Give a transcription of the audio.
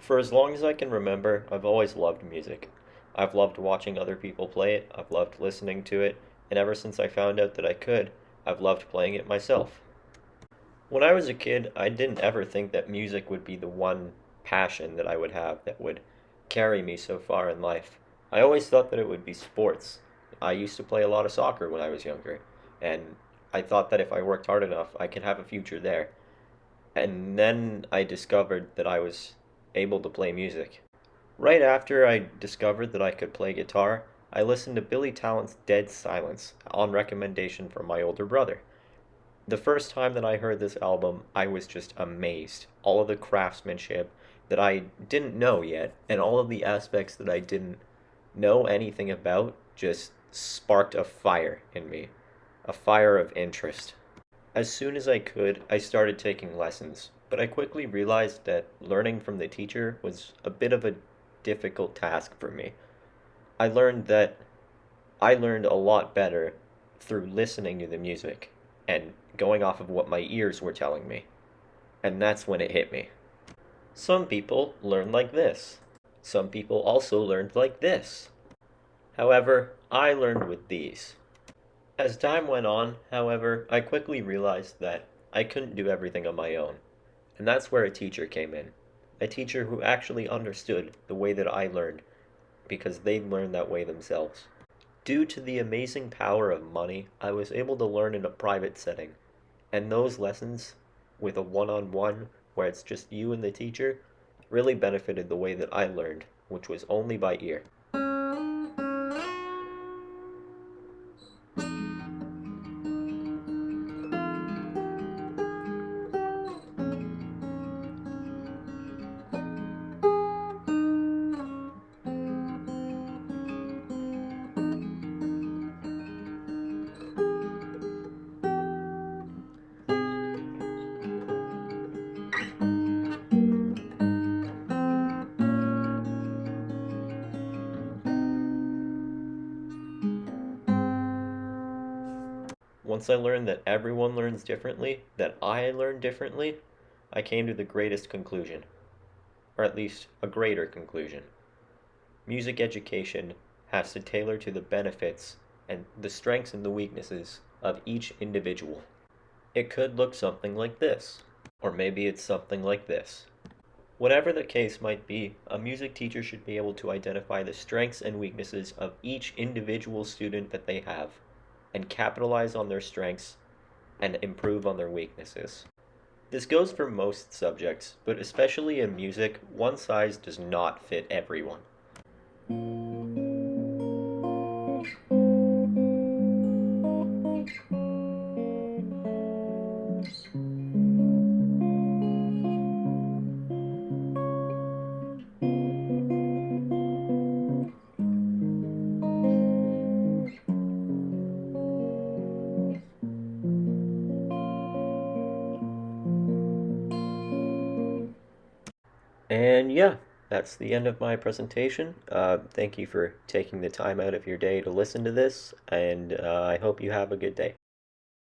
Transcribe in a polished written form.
For as long as I can remember, I've always loved music. I've loved watching other people play it, I've loved listening to it, and ever since I found out that I could, I've loved playing it myself. When I was a kid, I didn't ever think that music would be the one passion that I would have that would carry me so far in life. I always thought that it would be sports. I used to play a lot of soccer when I was younger, and I thought that if I worked hard enough, I could have a future there. And then I discovered that I was able to play music. Right after I discovered that I could play guitar, I listened to Billy Talent's Dead Silence on recommendation from my older brother. The first time that I heard this album, I was just amazed. All of the craftsmanship that I didn't know yet, and all of the aspects that I didn't know anything about, just sparked a fire in me, a fire of interest. As soon as I could, I started taking lessons, but I quickly realized that learning from the teacher was a bit of a difficult task for me. I learned that I learned a lot better through listening to the music and going off of what my ears were telling me. And that's when it hit me. Some people learn like this. Some people also learned like this. However, I learned with these. As time went on, however, I quickly realized that I couldn't do everything on my own. And that's where a teacher came in. A teacher who actually understood the way that I learned because they learned that way themselves. Due to the amazing power of money, I was able to learn in a private setting. And those lessons, with a one-on-one, where it's just you and the teacher, really benefited the way that I learned, which was only by ear. Once I learned that everyone learns differently, that I learn differently, I came to the greatest conclusion, or at least a greater conclusion. Music education has to tailor to the benefits and the strengths and the weaknesses of each individual. It could look something like this, or maybe it's something like this. Whatever the case might be, a music teacher should be able to identify the strengths and weaknesses of each individual student that they have, and capitalize on their strengths and improve on their weaknesses. This goes for most subjects, but especially in music, one size does not fit everyone. And yeah, that's the end of my presentation. Thank you for taking the time out of your day to listen to this, and I hope you have a good day.